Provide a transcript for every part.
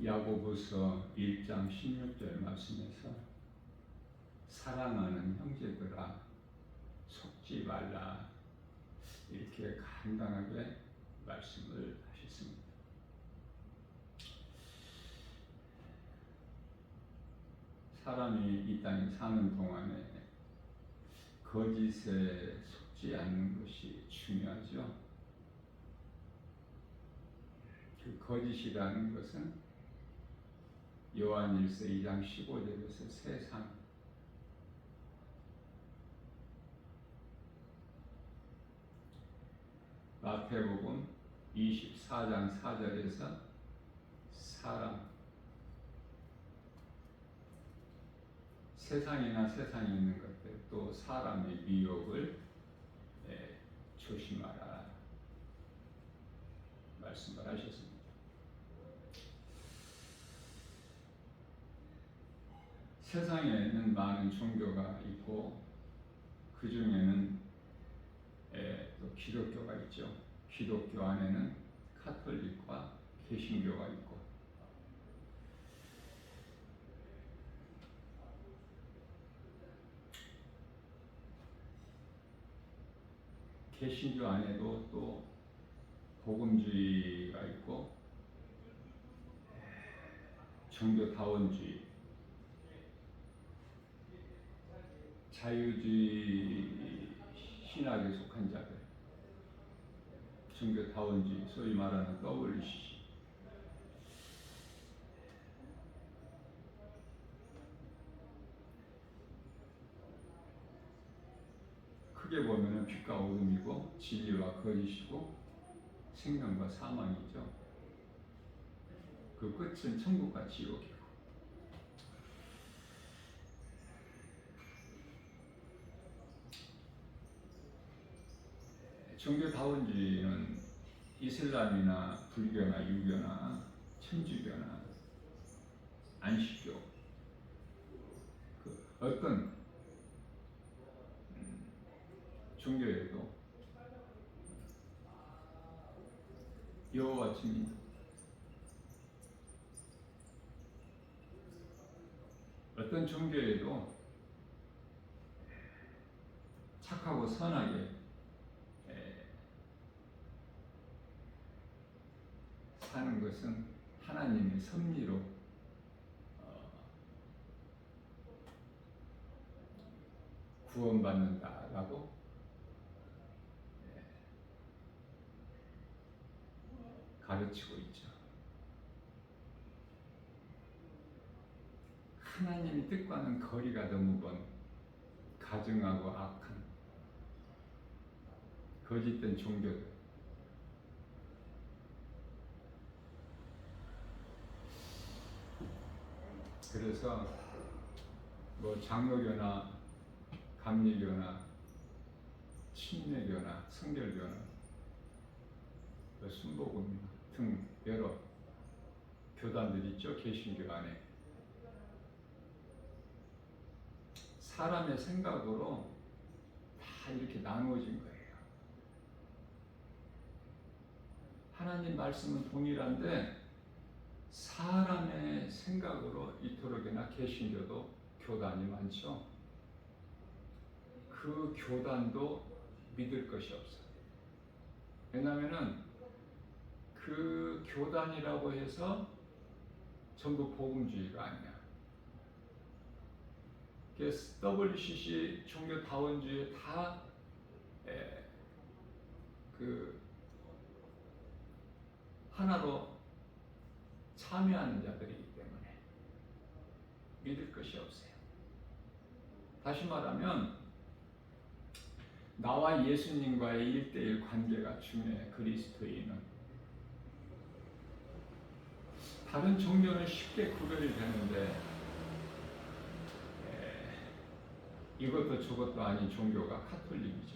야고보서 1장 16절 말씀에서 사랑하는 형제들아 속지 말라 이렇게 간단하게 말씀을 하셨습니다. 사람이 이 땅에 사는 동안에 거짓에 속지 않는 것이 중요하죠. 그 거짓이라는 것은 요한일서 2장 15절에서 세상, 마태복음 24장 4절에서 사람, 세상이나 세상에 있는 것들, 또 사람의 미혹을 조심하라 말씀을 하셨습니다. 세상에는 많은 종교가 있고 그 중에는 또 기독교가 있죠. 기독교 안에는 카톨릭과 개신교가 있고, 개신교 안에도 또 복음주의가 있고 종교다원주의, 자유주의 신학에 속한 자들, 종교다원주의, 소위 말하는 WCC. 크게 보면은 빛과 어둠이고 진리와 거짓이고 생명과 사망이죠. 그 끝은 천국과 지옥이고. 종교다원주의는 이슬람이나 불교나 유교나 천주교나 안식교, 그 어떤 종교에도 여호와 증인, 어떤 종교에도 착하고 선하게 사는 것은 하나님의 섭리로 구원받는다라고 가르치고 있죠. 하나님의 뜻과는 거리가 너무 먼 가증하고 악한 거짓된 종교들, 그래서 뭐 장로교나 감리교나 침례교나 성결교나 순복음 등 여러 교단들이 있죠. 개신교 안에 사람의 생각으로 다 이렇게 나누어진 거예요. 하나님 말씀은 동일한데 사람의 생각으로 이토록이나 개신교도 교단이 많죠. 그 교단도 믿을 것이 없어요. 왜냐하면 그 교단이라고 해서 전부 복음주의가 아니야. WCC 종교다원주의 다 그 하나로 참여하는 자들이기 때문에 믿을 것이 없어요. 다시 말하면 나와 예수님과의 1:1 관계가 중요해. 그리스도인은 다른 종교는 쉽게 구별이 되는데 이것도 저것도 아닌 종교가 카톨릭이죠.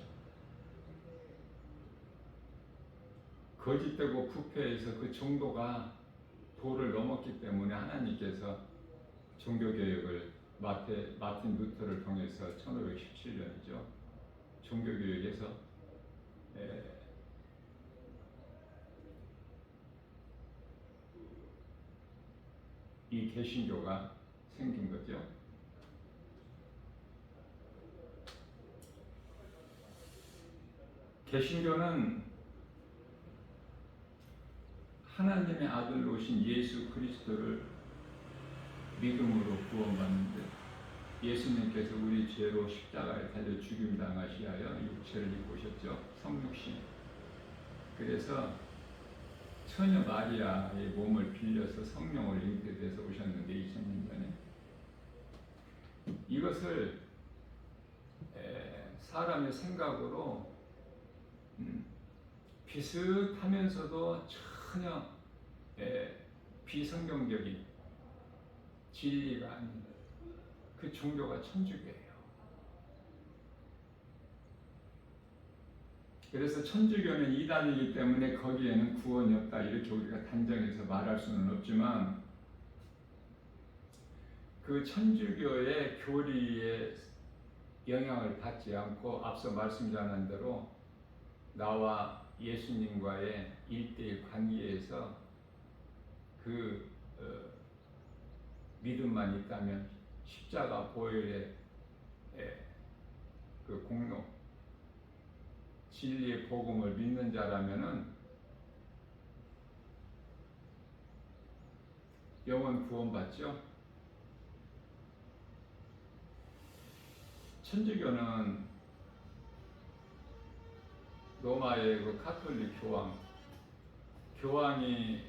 거짓되고 부패해서 그 정도가 도를 넘었기 때문에 하나님께서 종교개혁을 마틴 루터를 통해서 1517년이죠. 종교개혁에서 이 개신교가 생긴 거죠. 개신교는 하나님의 아들로 오신 예수 그리스도를 믿음으로 구원받는데, 예수님께서 우리 죄로 십자가에 달려 죽임당하시하여 육체를 입고 오셨죠. 성육신. 그래서 처녀 마리아의 몸을 빌려서 성령을 잉태돼서 오셨는데 2000년 전에 이것을 사람의 생각으로 비슷하면서도 전혀 비성경적인 진리가 아닌 그 종교가 천주교예요. 그래서 천주교는 이단이기 때문에 거기에는 구원이 없다 이렇게 우리가 단정해서 말할 수는 없지만, 그 천주교의 교리에 영향을 받지 않고 앞서 말씀드린 대로 나와 예수님과의 1대1 관계에서 그 믿음만 있다면, 십자가 보혈의 그 공로, 진리의 복음을 믿는 자라면은 영원 구원받죠. 천주교는 로마의 그 가톨릭 교황이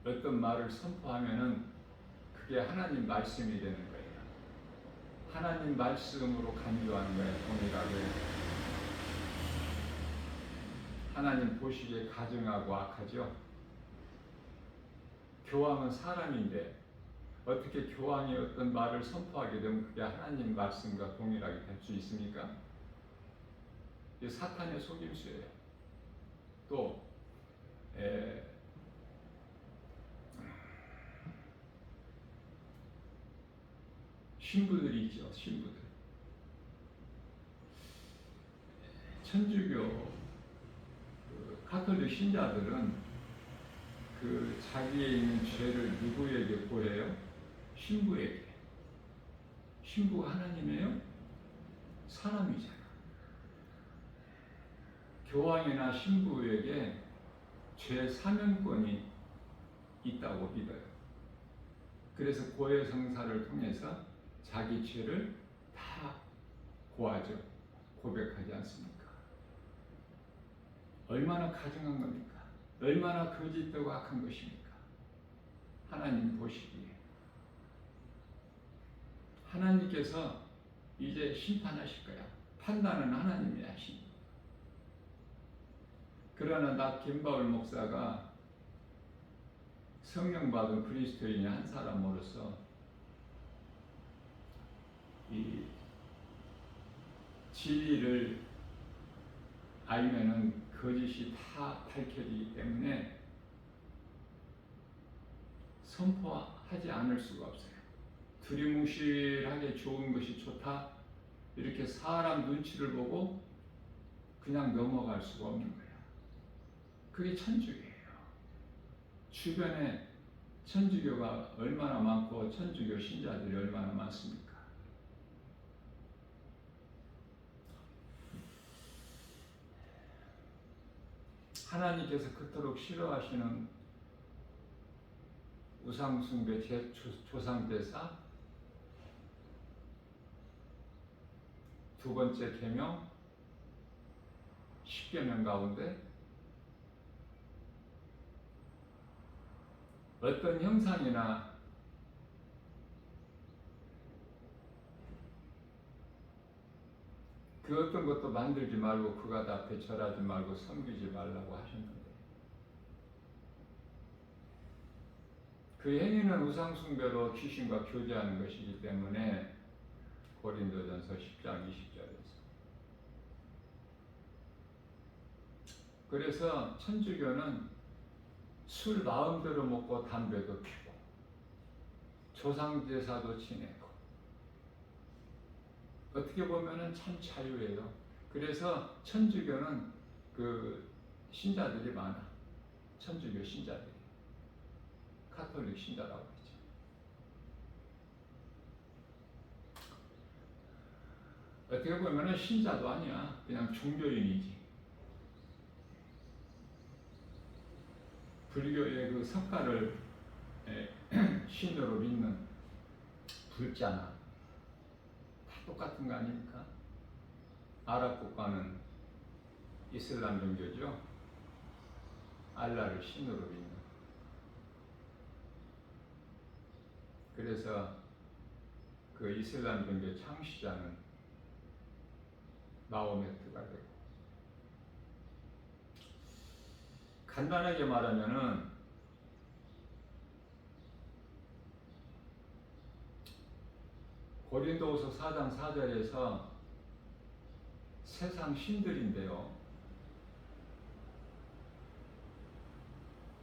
어떤 말을 선포하면은 그게 하나님 말씀이 되는 거예요. 하나님 말씀으로 간주하는 거예요. 동일하게. 하나님 보시기에 가증하고 악하죠. 교황은 사람인데 어떻게 교황이 어떤 말을 선포하게 되면 그게 하나님 말씀과 동일하게 될 수 있습니까? 이게 사탄의 속임수예요. 또 신부들이 있죠. 신부들. 천주교 가톨릭 신자들은 그 자기에 있는 죄를 누구에게 보여요? 신부에게. 신부가 하나님이에요? 사람이잖아. 교황이나 신부에게 죄 사면권이 있다고 믿어요. 그래서 고해성사를 통해서 자기 죄를 다 고하죠. 고백하지 않습니까? 얼마나 가증한 겁니까? 얼마나 거짓되고 악한 것입니까? 하나님 보시기에. 하나님께서 이제 심판하실 거야. 판단은 하나님이 하십니다. 그러나 나 김바울 목사가 성령 받은 그리스도인의 한 사람으로서 이 진리를 알면은 거짓이 다 밝혀지기 때문에 선포하지 않을 수가 없어요. 두리뭉실하게 좋은 것이 좋다 이렇게 사람 눈치를 보고 그냥 넘어갈 수가 없는 거예요. 그게 천주교예요. 주변에 천주교가 얼마나 많고 천주교 신자들이 얼마나 많습니까? 하나님께서 그토록 싫어하시는 우상숭배 조상대사, 두 번째 계명, 10계명 가운데 어떤 형상이나 그 어떤 것도 만들지 말고 그가 앞에 절하지 말고 섬기지 말라고 하셨는데, 그 행위는 우상숭배로 귀신과 교제하는 것이기 때문에 고린도전서 10장 20절에서. 그래서 천주교는 술 마음대로 먹고 담배도 피고 조상제사도 지내고, 어떻게 보면은 참 자유예요. 그래서 천주교는 그 신자들이 많아. 천주교 신자들이. 가톨릭 신자라고 하죠. 어떻게 보면 신자도 아니야. 그냥 종교인이지. 불교의 그 석가를 신으로 믿는 불자나 다 똑같은 거 아닙니까? 아랍 국가는 이슬람 종교죠. 알라를 신으로 믿는. 그래서 그 이슬람 종교 창시자는 마호메트가 되고, 간단하게 말하면은 고린도후서 4장 4절에서 세상 신들인데요.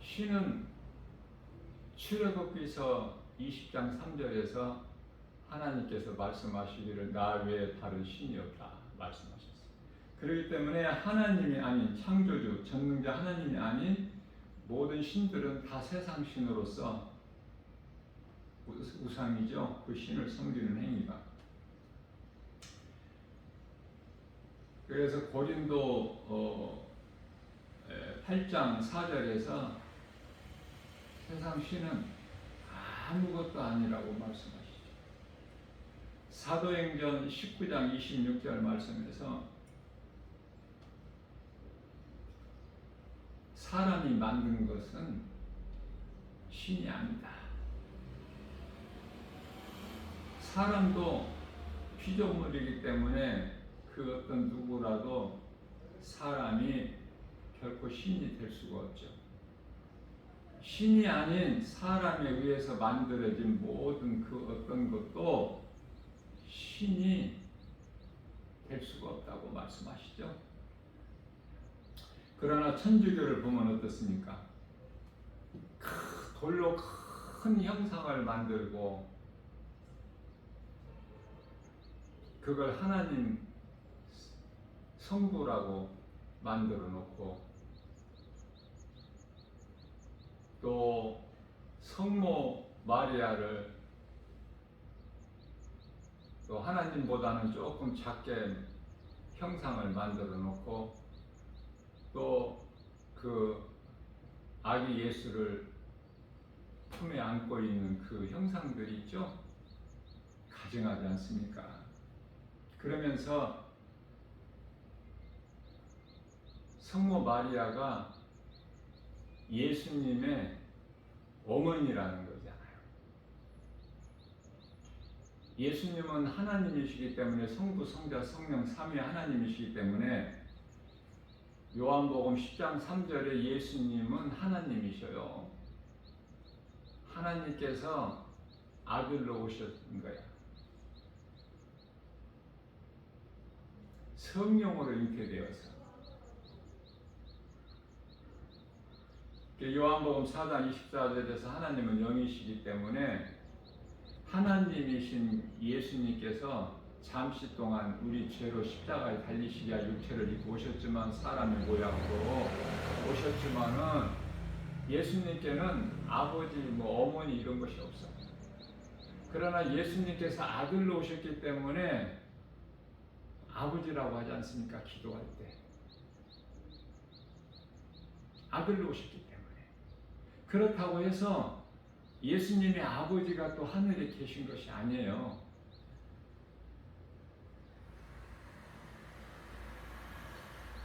신은 출애굽기서 20장 3절에서 하나님께서 말씀하시기를 나 외에 다른 신이 없다 말씀하셨어요. 그렇기 때문에 하나님이 아닌 창조주, 전능자 하나님이 아닌 모든 신들은 다 세상 신으로서 우상이죠. 그 신을 섬기는 행위가. 그래서 고린도 8장 4절에서 세상 신은 아무것도 아니라고 말씀하시죠. 사도행전 19장 26절 말씀에서 사람이 만든 것은 신이 아니다. 사람도 피조물이기 때문에 그 어떤 누구라도 사람이 결코 신이 될 수가 없죠. 신이 아닌 사람에 의해서 만들어진 모든 그 어떤 것도 신이 될 수가 없다고 말씀하시죠. 그러나 천주교를 보면 어떻습니까? 돌로 큰 형상을 만들고 그걸 하나님 성부라고 만들어 놓고, 또 성모 마리아를 또 하나님보다는 조금 작게 형상을 만들어 놓고, 또 그 아기 예수를 품에 안고 있는 그 형상들이 있죠. 가증하지 않습니까? 그러면서 성모 마리아가 예수님의 어머니라는 거잖아요. 예수님은 하나님이시기 때문에 성부, 성자, 성령, 삼위 하나님이시기 때문에 요한복음 10장 3절에 예수님은 하나님이셔요. 하나님께서 아들로 오셨던 거야. 성령으로 잉태되어서. 요한복음 4장 24절에서 하나님은 영이시기 때문에 하나님이신 예수님께서 잠시 동안 우리 죄로 십자가에 달리시기 위하 육체를 입고 오셨지만, 사람의 모양으로 오셨지만은 예수님께는 아버지, 어머니 이런 것이 없어요. 그러나 예수님께서 아들로 오셨기 때문에 아버지라고 하지 않습니까? 기도할 때 아들로 오셨기 때문에. 그렇다고 해서 예수님의 아버지가 또 하늘에 계신 것이 아니에요.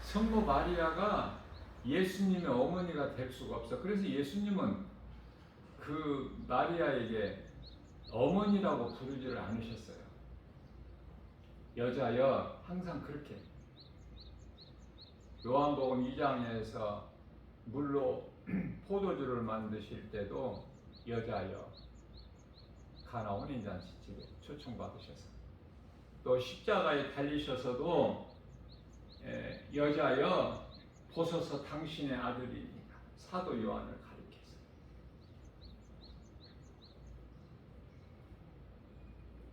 성모 마리아가 예수님의 어머니가 될 수가 없어. 그래서 예수님은 그 마리아에게 어머니라고 부르지를 않으셨어요. 여자여, 항상 그렇게. 요한복음 2장에서 물로 포도주를 만드실 때도 여자여, 가나 혼인잔치집에 초청받으셔서, 또 십자가에 달리셔서도 여자여 보소서 당신의 아들이니까, 사도 요한을 가리켜서.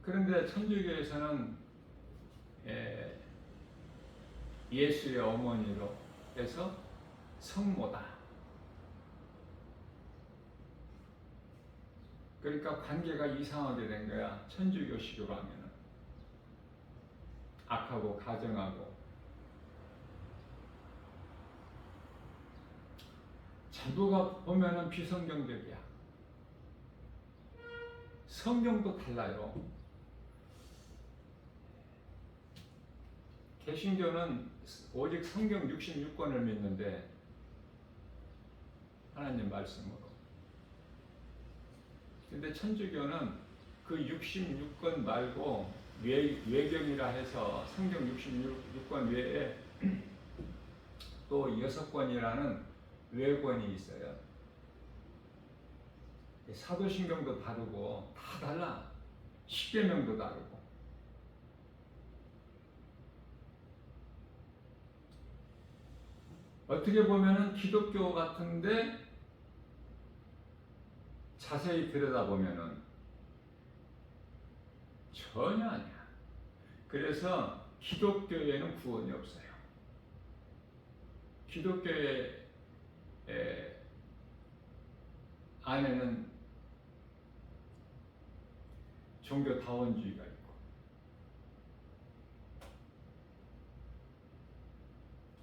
그런데 천주교에서는 예수의 어머니로 해서 성모다. 그러니까 관계가 이상하게 된 거야, 천주교식으로 하면은. 악하고 가정하고 전부가 보면은 비성경적이야. 성경도 달라요. 개신교는 오직 성경 66권을 믿는데 하나님 말씀으로. 근데 천주교는 그 66권 말고 외경이라 해서 성경 66권 외에 또 6권이라는 외권이 있어요. 사도신경도 다르고 다 달라. 십계명도 다르고. 어떻게 보면은 기독교 같은데 자세히 들여다보면은 전혀 아니야. 그래서 기독교에는 구원이 없어요. 기독교의 안에는 종교다원주의가 있고,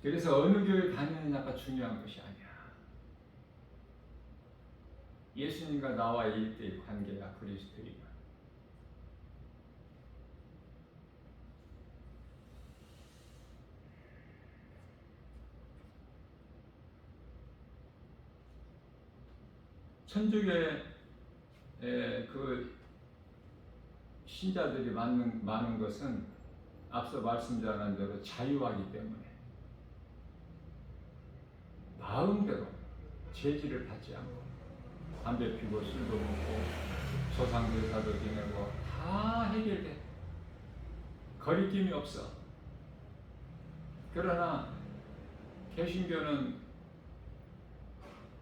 그래서 어느 교회 다니느냐가 중요한 것이 아니야. 예수님과 나와의 일대의 관계야. 그리스도인은. 천주교의 그 신자들이 많은 것은 앞서 말씀드린 대로 자유하기 때문에 마음대로 제지를 받지 않고 담배 피고 술도 먹고 조상제사도 지내고 다 해결돼. 거리낌이 없어. 그러나 개신교는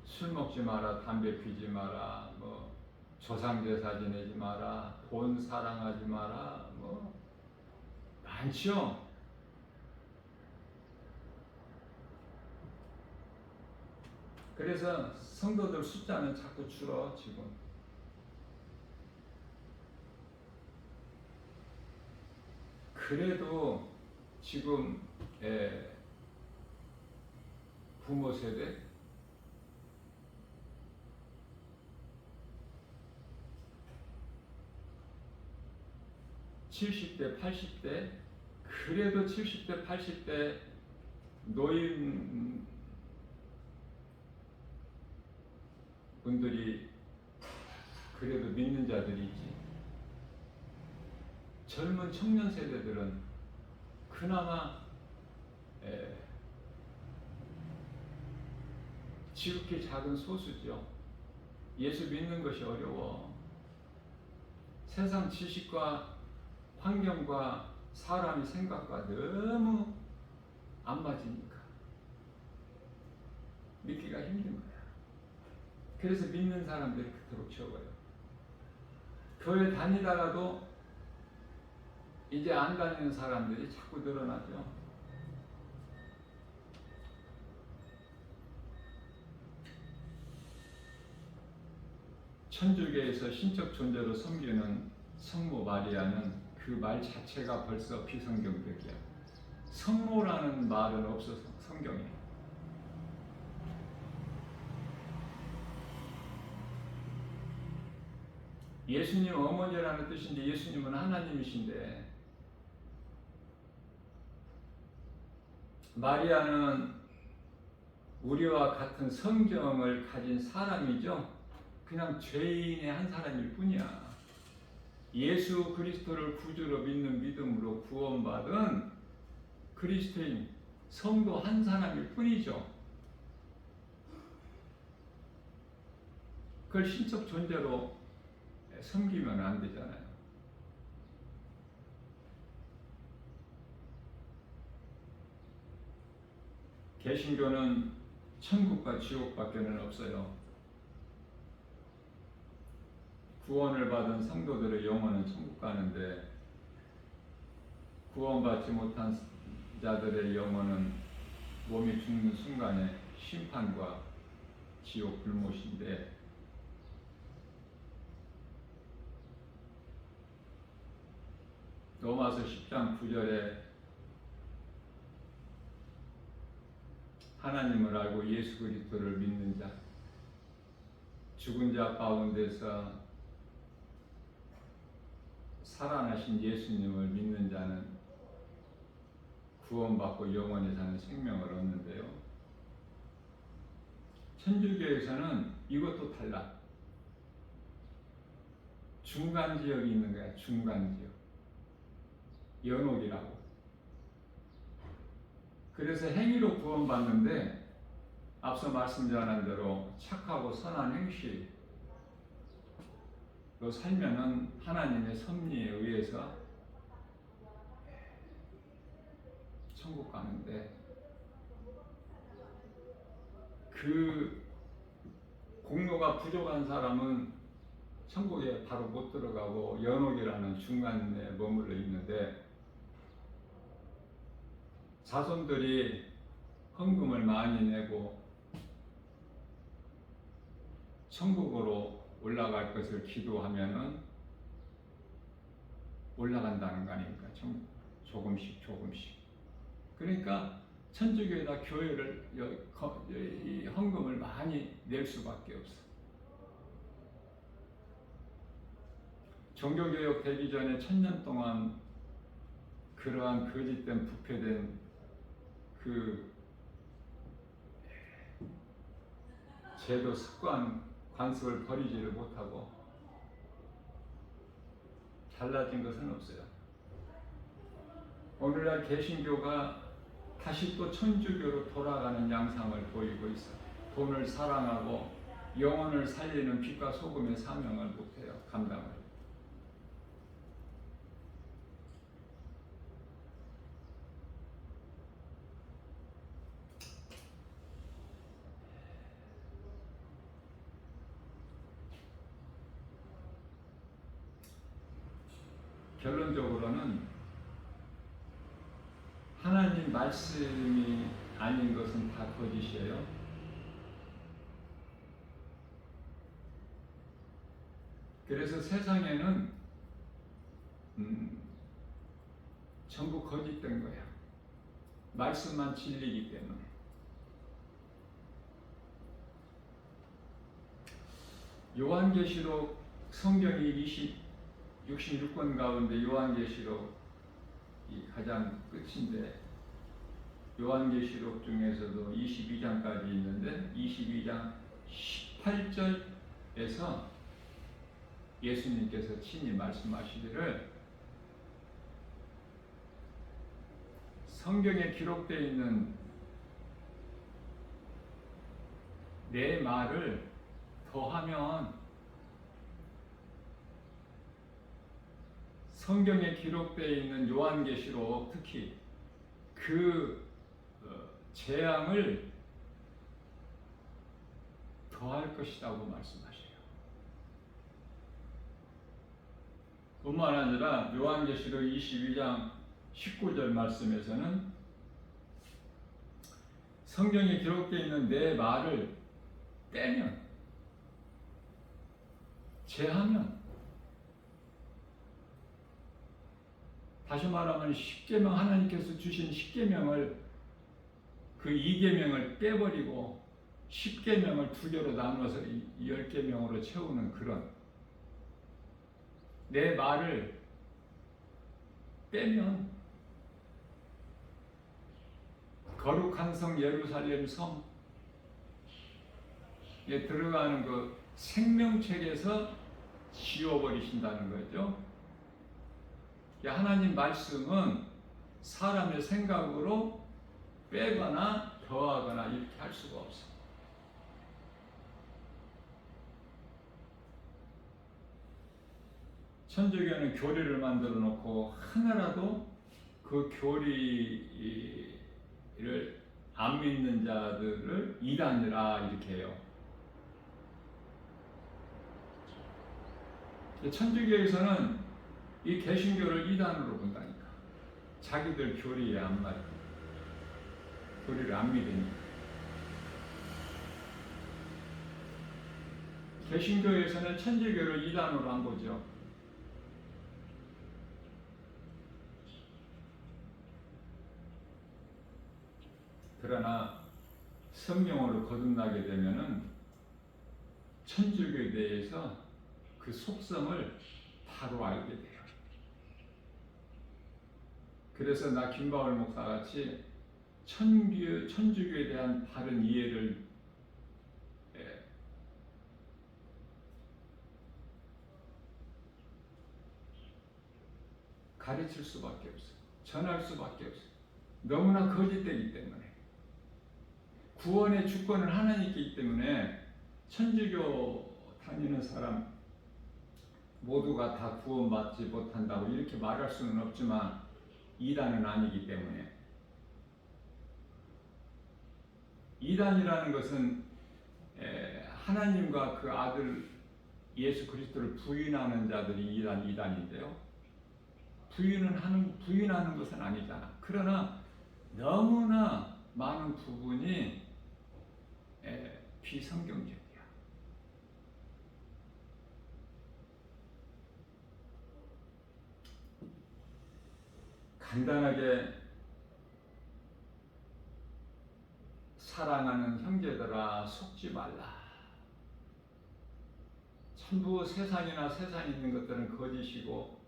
술 먹지 마라, 담배 피지 마라, 뭐 조상제사 지내지 마라, 돈 사랑하지 마라, 뭐 많죠. 그래서 성도들 숫자는 자꾸 줄어 지금. 그래도 지금 부모 세대 70대, 80대, 그래도 70대, 80대 노인 분들이 그래도 믿는 자들이 있지. 젊은 청년 세대들은 그나마 지극히 작은 소수죠. 예수 믿는 것이 어려워. 세상 지식과 환경과 사람의 생각과 너무 안 맞으니까 믿기가 힘든 거야. 그래서 믿는 사람들이 그토록 적어요. 교회 다니다가도 이제 안 다니는 사람들이 자꾸 늘어나죠. 천주교에서 신적 존재로 섬기는 성모 마리아는 그 말 자체가 벌써 비성경적이야. 성모라는 말은 없어 성경에. 예수님 어머니라는 뜻인데 예수님은 하나님이신데 마리아는 우리와 같은 성경을 가진 사람이죠. 그냥 죄인의 한 사람일 뿐이야. 예수 그리스도를 구주로 믿는 믿음으로 구원받은 그리스도인 성도 한 사람일 뿐이죠. 그걸 신적 존재로 섬기면 안 되잖아요. 개신교는 천국과 지옥밖에는 없어요. 구원을 받은 성도들의 영혼은 천국 가는데 구원받지 못한 자들의 영혼은 몸이 죽는 순간에 심판과 지옥 불못인데 로마서 10장 9절에 하나님을 알고 예수 그리스도를 믿는 자, 죽은 자 가운데서 살아나신 예수님을 믿는 자는 구원받고 영원히 사는 생명을 얻는데요. 천주교에서는 이것도 달라. 중간 지역이 있는 거야. 중간 지역. 연옥이라고. 그래서 행위로 구원받는데 앞서 말씀드린 대로 착하고 선한 행실로 살면은 하나님의 섭리에 의해서 천국 가는데, 그 공로가 부족한 사람은 천국에 바로 못 들어가고 연옥이라는 중간에 머물러 있는데, 자손들이 헌금을 많이 내고 천국으로 올라갈 것을 기도하면은 올라간다는 거 아닙니까? 조금씩. 그러니까 천주교에다 교회를 이 헌금을 많이 낼 수밖에 없어. 종교개혁 되기 전에 1000년 동안 그러한 거짓된 부패된 그 제도, 습관, 관습을 버리지를 못하고 달라진 것은 없어요. 오늘날 개신교가 다시 또 천주교로 돌아가는 양상을 보이고 있어. 돈을 사랑하고 영혼을 살리는 빛과 소금의 사명을 못해요. 감당을. 결론적으로는 하나님 말씀이 아닌 것은 다 거짓이에요. 그래서 세상에는 전부 거짓된 거야. 말씀만 진리이기 때문에. 요한계시록 성경이 66권 가운데 요한계시록이 가장 끝인데, 요한계시록 중에서도 22장까지 있는데 22장 18절에서 예수님께서 친히 말씀하시기를, 성경에 기록되어 있는 내 말을 더하면, 성경에 기록되어 있는 요한계시록 특히 그 재앙을 더할 것이라고 말씀하셔요. 뿐만 아니라 요한계시록 22장 19절 말씀에서는 성경에 기록되어 있는 내 말을 빼면, 제하면, 다시 말하면 십계명, 하나님께서 주신 십계명을, 그 2계명을 빼버리고 10계명을 2개로 나눠서 10계명으로 채우는 그런, 내 말을 빼면 거룩한 성 예루살렘 성에 들어가는 그 생명책에서 지워버리신다는 거죠. 하나님 말씀은 사람의 생각으로 빼거나 더하거나 이렇게 할 수가 없어. 천주교는 교리를 만들어 놓고 하나라도 그 교리를 안 믿는 자들을 이단이라 이렇게 해요. 천주교에서는 이 개신교를 이단으로 본다니까. 자기들 교리에 안 맞고 교리를 안 믿으니까. 개신교에서는 천주교를 이단으로 안 보죠. 그러나 성령으로 거듭나게 되면은 천주교에 대해서 그 속성을 바로 알게 돼요. 그래서 나 김바울 목사 같이 천주교에 대한 바른 이해를 가르칠 수밖에 없어요. 전할 수밖에 없어요. 너무나 거짓되기 때문에. 구원의 주권은 하나님께 있기 때문에 천주교 다니는 사람 모두가 다 구원받지 못한다고 이렇게 말할 수는 없지만 이단은 아니기 때문에. 이단이라는 것은 하나님과 그 아들 예수 그리스도를 부인하는 자들이 이단인데요. 부인하는 것은 아니잖아. 그러나 너무나 많은 부분이 비성경적이야. 간단하게 사랑하는 형제들아 속지 말라. 전부 세상에 있는 것들은 거짓이고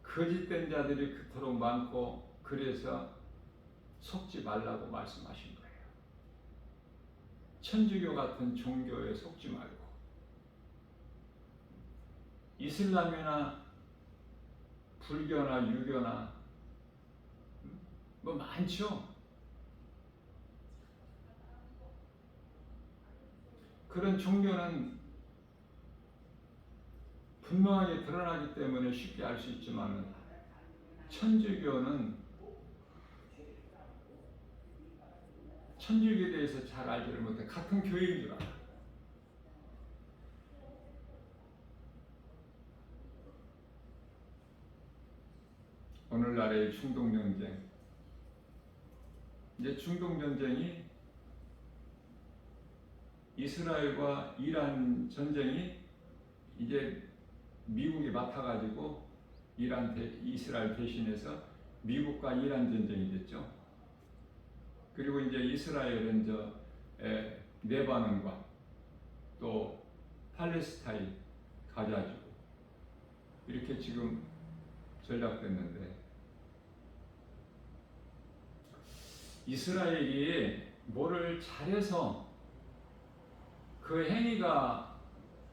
거짓된 자들이 그토록 많고 그래서 속지 말라고 말씀하신 거예요. 천주교 같은 종교에 속지 말고 이슬람이나 불교나 유교나 뭐 많죠. 그런 종교는 분명하게 드러나기 때문에 쉽게 알 수 있지만 천주교는 천주교에 대해서 잘 알지를 못해. 같은 교회인 줄 알아. 오늘날의 중동전쟁, 이제 중동전쟁이 이스라엘과 이란 전쟁이 이제 미국이 맡아가지고 이스라엘 대신해서 미국과 이란 전쟁이 됐죠. 그리고 이제 이스라엘은 레바논과 또 팔레스타인, 가자지구 이렇게 지금 전락됐는데 이스라엘이 뭐를 잘해서 그 행위가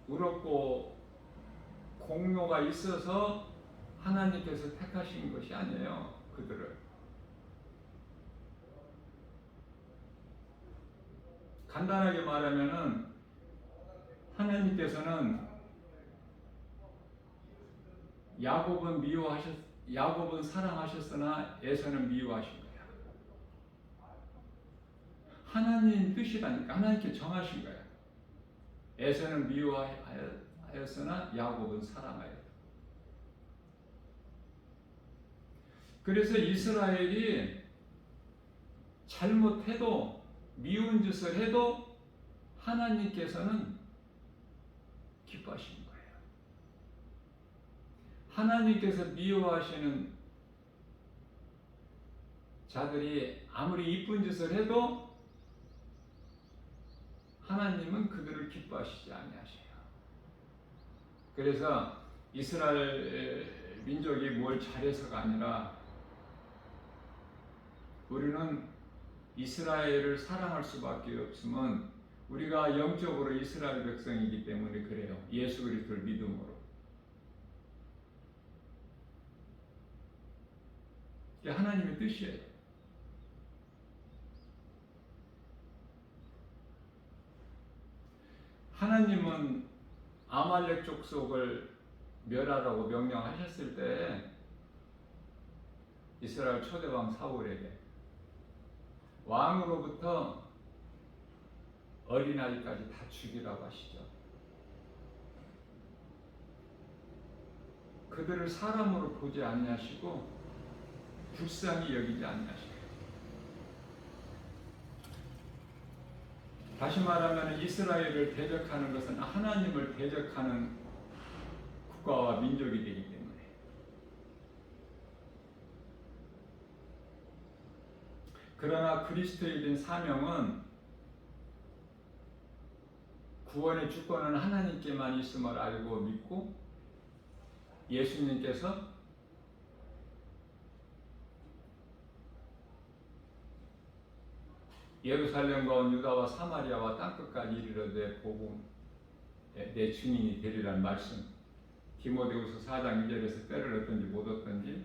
의롭고 공로가 있어서 하나님께서 택하신 것이 아니에요. 그들을 간단하게 말하면은 하나님께서는 야곱은 사랑하셨으나 에서는 미워하신 거야. 하나님 뜻이라니까. 하나님께 정하신 거야. 에서는 미워하였으나 야곱은 사랑하였다. 그래서 이스라엘이 잘못해도 미운 짓을 해도 하나님께서는 기뻐하시는 거예요. 하나님께서 미워하시는 자들이 아무리 이쁜 짓을 해도 하나님은 그들을 기뻐하시지 아니하셔요. 그래서 이스라엘 민족이 뭘 잘해서가 아니라 우리는 이스라엘을 사랑할 수밖에 없으면 우리가 영적으로 이스라엘 백성이기 때문에 그래요. 예수 그리스도를 믿음으로. 이게 하나님의 뜻이에요. 하나님은 아말렉 족속을 멸하라고 명령하셨을 때 이스라엘 초대왕 사울에게 왕으로부터 어린아이까지 다 죽이라고 하시죠. 그들을 사람으로 보지 아니하시고 불쌍히 여기지 아니하시고, 다시 말하면 이스라엘을 대적하는 것은 하나님을 대적하는 국가와 민족이 되기 때문에 그러나 그리스도인의 사명은 구원의 주권은 하나님께만 있음을 알고 믿고 예수님께서 예루살렘과 온 유다와 사마리아와 땅끝까지 이르러되 복음 내 증인이 되리라는 말씀, 디모데후서 4장 2절에서 때를 얻든지 못 얻든지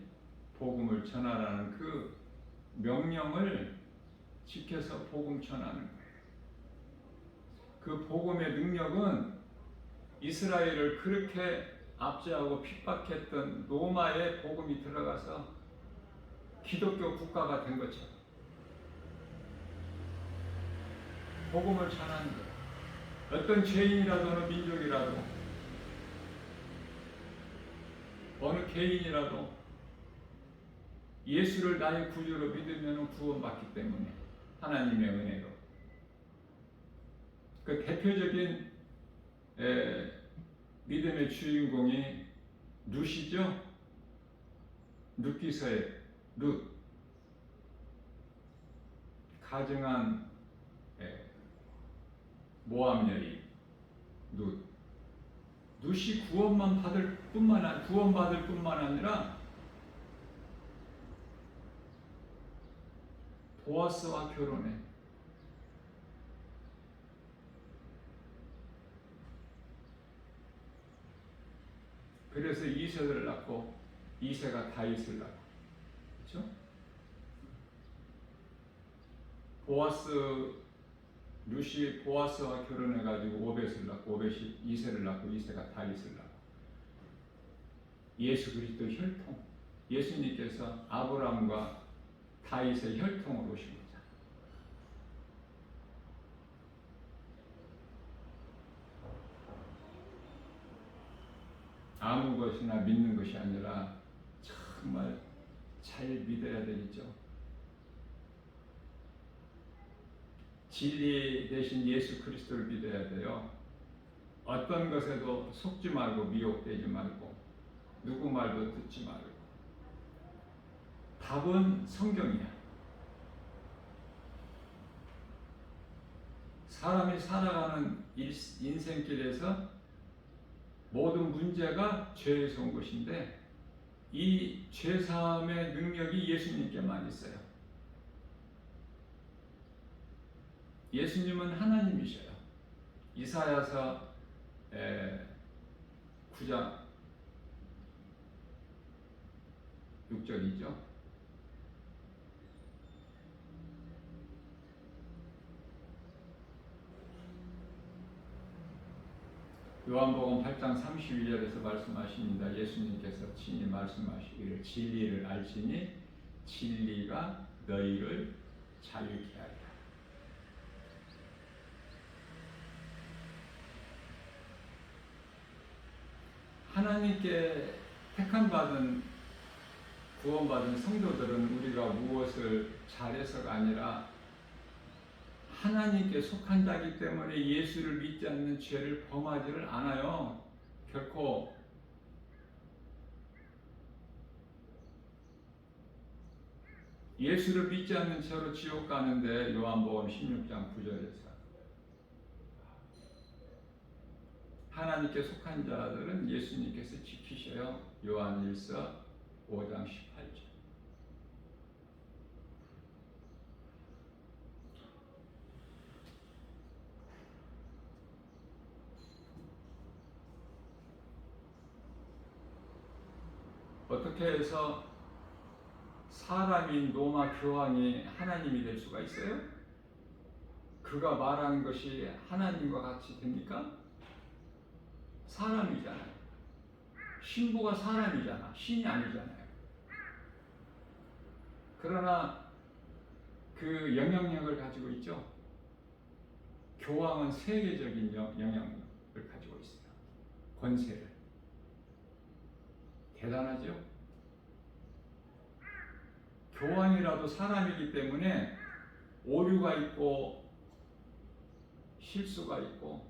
복음을 전하라는 그 명령을 지켜서 복음 전하는 거예요. 그 복음의 능력은 이스라엘을 그렇게 압제하고 핍박했던 로마의 복음이 들어가서 기독교 국가가 된 것처럼 복음을 전하는 거예요. 어떤 죄인이라도 어느 민족이라도 어느 개인이라도 예수를 나의 구주로 믿으면 구원받기 때문에 하나님의 은혜로 그 대표적인 믿음의 주인공이 룻이죠. 룻기서의 룻, 가증한 모압 여인 룻이 구원받을 뿐만 아니라 보아스와 결혼해. 그래서 이세를 낳고 이세가 다윗을 낳고, 그렇죠? 룻이 보아스와 결혼해가지고 오벳을 낳고 오벳이 이세를 낳고 이세가 다윗을 낳고 예수 그리스도 혈통, 예수님께서 아브라함과 다윗의 혈통으로 오신 거죠. 아무 것이나 믿는 것이 아니라 정말 잘 믿어야 되겠죠. 진리 대신 예수 그리스도를 믿어야 돼요. 어떤 것에도 속지 말고 미혹되지 말고 누구 말도 듣지 말고. 답은 성경이야. 사람이 살아가는 인생길에서 모든 문제가 죄에서 온 것인데 이 죄사함의 능력이 예수님께만 있어요. 예수님은 하나님이셔요. 이사야서 9장 6절이죠. 요한복음 8장 32절에서 말씀하십니다. 예수님께서 친히 말씀하시기를 진리를 알지니 진리가 너희를 자유케 하리라. 하나님께 택함받은 구원받은 성도들은 우리가 무엇을 잘해서가 아니라 하나님께 속한 자이기 때문에 예수를 믿지 않는 죄를 범하지를 않아요. 결코. 예수를 믿지 않는 채로 지옥 가는데 요한복음 16장 9절에서 하나님께 속한 자들은 예수님께서 지키셔요. 요한일서 5장 18절. 어떻게 해서 사람인 로마 교황이 하나님이 될 수가 있어요? 그가 말하는 것이 하나님과 같이 됩니까? 사람이잖아요. 신부가 사람이잖아. 신이 아니잖아요. 그러나 그 영향력을 가지고 있죠. 교황은 세계적인 영향력을 가지고 있어요. 권세를. 대단하죠? 교황이라도 사람이기 때문에 오류가 있고 실수가 있고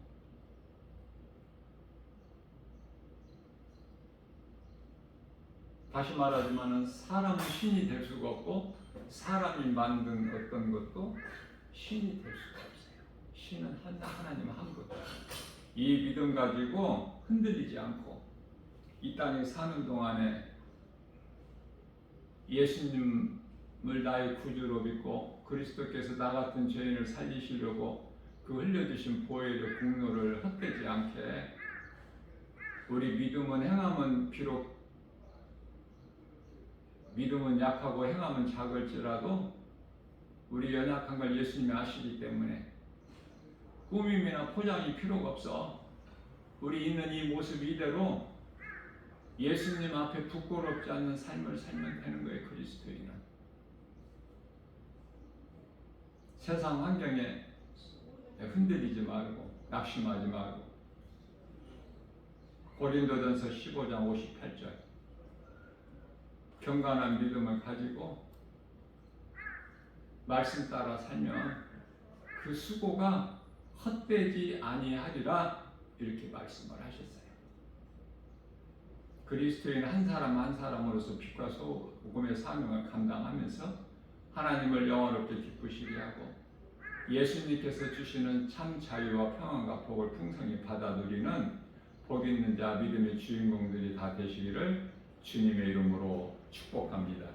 다시 말하지만 사람은 신이 될 수가 없고 사람이 만든 어떤 것도 신이 될 수가 없어요. 신은 하나님 한 것. 이 믿음 가지고 흔들리지 않고 이 땅에 사는 동안에 예수님을 나의 구주로 믿고 그리스도께서 나 같은 죄인을 살리시려고 그 흘려주신 보혈의 공로를 헛되지 않게 우리 믿음은 행함은 비록 믿음은 약하고 행함은 작을지라도 우리 연약한 걸 예수님이 아시기 때문에 꾸밈이나 포장이 필요가 없어. 우리 있는 이 모습 이대로 예수님 앞에 부끄럽지 않는 삶을 살면 되는 거예요. 그리스도인은 세상 환경에 흔들리지 말고 낙심하지 말고 고린도전서 15장 58절 경건한 믿음을 가지고 말씀 따라 살면 그 수고가 헛되지 아니하리라 이렇게 말씀을 하셨어요. 그리스도인 한 사람 한 사람으로서 빛과 소금의 사명을 감당하면서 하나님을 영원롭게 기쁘시게 하고 예수님께서 주시는 참 자유와 평안과 복을 풍성히 받아 누리는 복 있는 자 믿음의 주인공들이 다 되시기를 주님의 이름으로 축복합니다.